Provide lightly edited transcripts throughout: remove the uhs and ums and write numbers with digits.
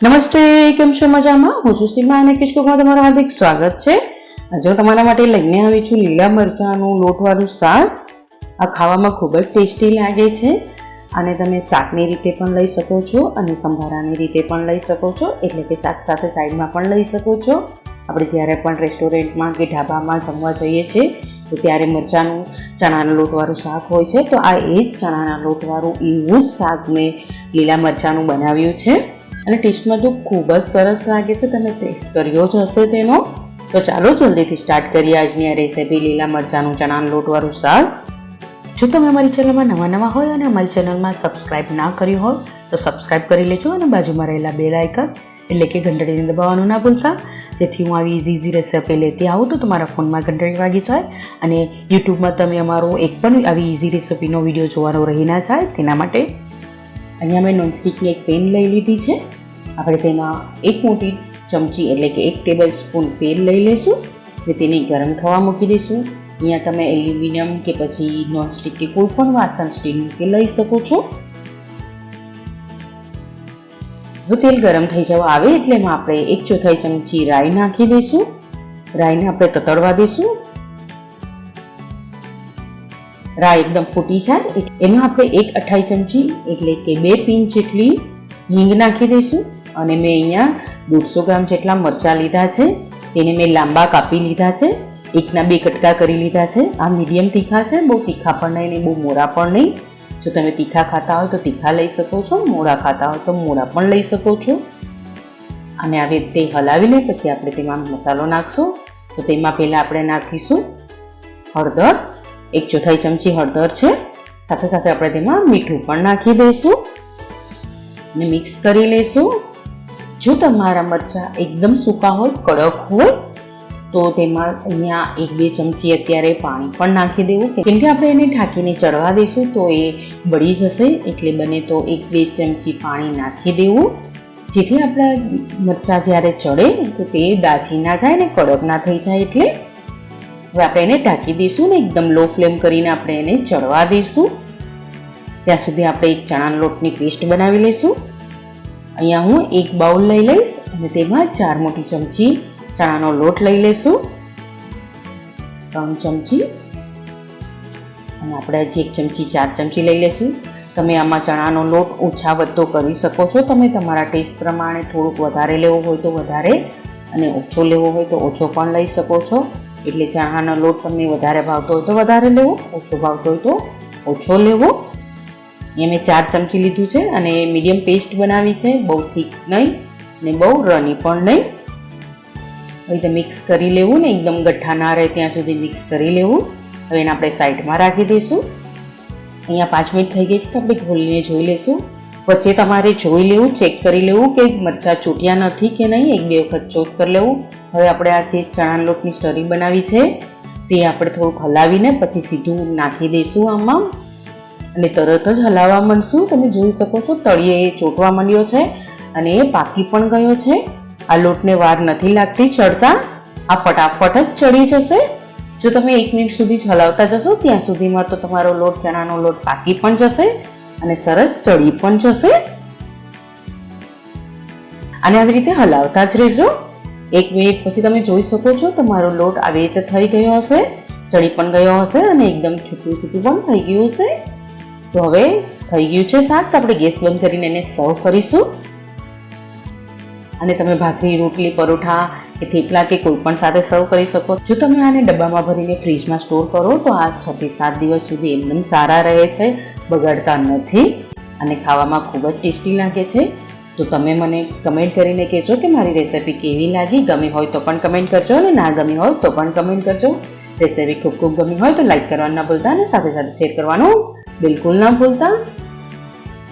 નમસ્તે, કેમ છો? મજામાં? હું છું સીમા અને કિચકુકમાં તમારું હાર્દિક સ્વાગત છે. આજે હું તમારા માટે લઈને આવી છું લીલા મરચાંનું લોટવાળું શાક. આ ખાવામાં ખૂબ જ ટેસ્ટી લાગે છે અને તમે શાકની રીતે પણ લઈ શકો છો અને સંભારાની રીતે પણ લઈ શકો છો, એટલે કે શાક સાથે સાઈડમાં પણ લઈ શકો છો. આપણે જ્યારે પણ રેસ્ટોરન્ટમાં કે ઢાબામાં જમવા જઈએ છીએ તો ત્યારે મરચાંનું ચણાના લોટવાળું શાક હોય છે, તો આ એ જ ચણાના લોટવાળું એવું જ શાક મેં લીલા મરચાંનું બનાવ્યું છે અને ટેસ્ટમાં તો ખૂબ જ સરસ લાગે છે. તમે ટેસ્ટ કર્યો જ હશે તેનો. તો ચાલો જલ્દીથી સ્ટાર્ટ કરીએ આજની આ રેસીપી લીલા મરચાંનું ચણાના લોટવાળું શાક. જો તમે અમારી ચેનલમાં નવા હોય અને અમારી ચેનલમાં સબસ્ક્રાઈબ ના કર્યું હોય તો સબસ્ક્રાઈબ કરી લેજો અને બાજુમાં રહેલા બેલ આઇકન એટલે કે ઘંટડીને દબાવવાનું ના ભૂલતા, જેથી હું આવી ઇઝી રેસીપી લેતી આવું તો તમારા ફોનમાં ઘંટડી વાગી જાય અને યુટ્યુબમાં તમે અમારો એક પણ આવી ઇઝી રેસીપીનો વિડીયો જોવાનો રહી ના જાય તેના માટે. અહીંયા મેં નોનસ્ટિકની એક પેન લઈ લીધી છે. આપણે તેમાં એક મોટી ચમચી એટલે કે 1 ટેબલ સ્પૂન તેલ લઈ લઈશું અને તેને ગરમ થવા મૂકી દઈશું. અહીંયા તમે એલ્યુમિનિયમ કે પછી નોનસ્ટિક કે કોઈ પણ વાસણ સ્ટીલનું કે લઈ શકો છો. હવે તેલ ગરમ થઈ જવા આવે એટલે એમાં આપણે 1/4 ચમચી રાઈ નાખી દઈશું. રાઈને આપણે તતડવા દઈશું. રાઈ એકદમ ફૂટી જાય એમાં આપણે 1/2 ચમચી એટલે કે 2 પિંચ જેટલી હિંગ નાખી દઈશું અને મેં અહીંયા 150 ગ્રામ જેટલા મરચાં લીધા છે, તેને મેં લાંબા કાપી લીધા છે, 1ના 2 કટકા કરી લીધા છે. આ મીડિયમ તીખા છે, બહુ તીખા પણ નહીં ને બહુ મોરા પણ નહીં. જો તમે તીખા ખાતા હોય તો તીખા લઈ શકો છો, મોરા ખાતા હોય તો મોરા પણ લઈ શકો છો. અને આવી રીતે હલાવી લઈ પછી આપણે તેમાં મસાલો નાખશું. તો તેમાં પહેલાં આપણે નાખીશું હળદર, 1/4 ચમચી હળદર છે. સાથે સાથે આપણે તેમાં મીઠું પણ નાખી દઈશું અને મિક્સ કરી લઈશું. જો તમારા મરચાં એકદમ સૂકા હોય, કડક હોય તો તેમાં અહીંયા 1-2 ચમચી અત્યારે પાણી પણ નાખી દેવું, કેમ કે આપણે એને ઢાંકીને ચડવા દઈશું તો એ બળી જશે. એટલે બને તો 1-2 ચમચી પાણી નાખી દેવું, જેથી આપણા મરચાં જ્યારે ચડે તો તે દાજી ના જાય ને કડક ના થઈ જાય. એટલે હવે આપણે એને ઢાંકી દઈશું ને એકદમ લો ફ્લેમ કરીને આપણે એને ચડવા દઈશું. ત્યાં સુધી આપણે એક ચણાના લોટની પેસ્ટ બનાવી લઈશું. અહીંયા હું એક બાઉલ લઈ લઈશ અને તેમાં 4 મોટી ચમચી ચણાનો લોટ લઈ લઈશું, 3 ચમચી અને આપણે હજી 1 ચમચી 4 ચમચી લઈ લઈશું. તમે આમાં ચણાનો લોટ ઓછા વધતો કરી શકો છો. તમે તમારા ટેસ્ટ પ્રમાણે થોડુંક વધારે લેવો હોય તો વધારે અને ઓછો લેવો હોય તો ઓછો પણ લઈ શકો છો. એટલે ચણાનો લોટ તમને વધારે ભાવતો હોય તો વધારે લેવો, ઓછો ભાવતો હોય તો ઓછો લેવો. એ મેં 4 ચમચી લીધું છે અને મીડિયમ પેસ્ટ બનાવી છે, બહુ થીક નહીં ને બહુ રની પણ નહીં. હવે મિક્સ કરી લેવું ને એકદમ ગઠ્ઠા ના રહે ત્યાં સુધી મિક્સ કરી લેવું. હવે એને આપણે સાઈડમાં રાખી દઈશું. અહીંયા 5 મિનિટ થઈ ગઈ છે તો આપણે ખોલીને જોઈ લઈશું. વચ્ચે તમારે જોઈ લેવું, ચેક કરી લેવું કે મરચાં ચૂંટ્યા નથી કે નહીં, 1-2 વખત ચોટ કરી લેવું. હવે આપણે આ જે ચણાના લોટની સ્ટરી બનાવી છે તે આપણે થોડુંક હલાવીને પછી સીધું નાખી દઈશું આમાં અને તરત જ હલાવવા માંડશું. તમે જોઈ શકો છો તળિયે ચોંટવા માંડ્યો છે અને એ પાકી પણ ગયો છે. આ લોટને વાર નથી લાગતી ચડતા, આ ફટાફટ જ ચડી જશે. જો તમે 1 મિનિટ સુધી જ હલાવતા જશો ત્યાં સુધીમાં તો તમારો લોટ ચણાનો લોટ પાકી પણ જશે અને સરસ ચડી પણ જશે. અને આવી રીતે હલાવતા જ રહેજો. 1 મિનિટ પછી તમે જોઈ શકો છો તમારો લોટ આવી રીતે થઈ ગયો હશે, ચડી પણ ગયો હશે અને એકદમ છૂટું પણ થઈ ગયું હશે. તો હવે થઈ ગયું છે શાક, તો આપણે ગેસ બંધ કરીને એને સર્વ કરીશું. અને તમે ભાખરી, રોટલી, પરોઠા કે થેપલા કે કોઈ પણ સાથે સર્વ કરી શકો. જો તમે આને ડબ્બામાં ભરીને ફ્રીજમાં સ્ટોર કરો તો આ 6 થી 7 દિવસ સુધી એકદમ સારા રહે છે, બગડતા નથી અને ખાવામાં ખૂબ જ ટેસ્ટી લાગે છે. તો તમે મને કમેન્ટ કરીને કહેજો કે મારી રેસીપી કેવી લાગી. ગમી હોય તો પણ કમેન્ટ કરજો અને ના ગમી હોય તો પણ કમેન્ટ કરજો. રેસીપી ખૂબ ગમી હોય તો લાઈક કરવાનું ના ભૂલતા અને સાથે સાથે શેર કરવાનું બિલકુલ ના ભૂલતા.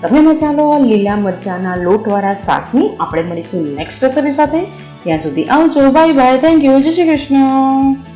તમે મજા લો લીલા મરચાંના લોટવાળા શાકની. આપણે મળીશું નેક્સ્ટ રેસીપી સાથે. ત્યાં સુધી આવજો, બાય બાય, થેન્ક યુ, જય શ્રી કૃષ્ણ.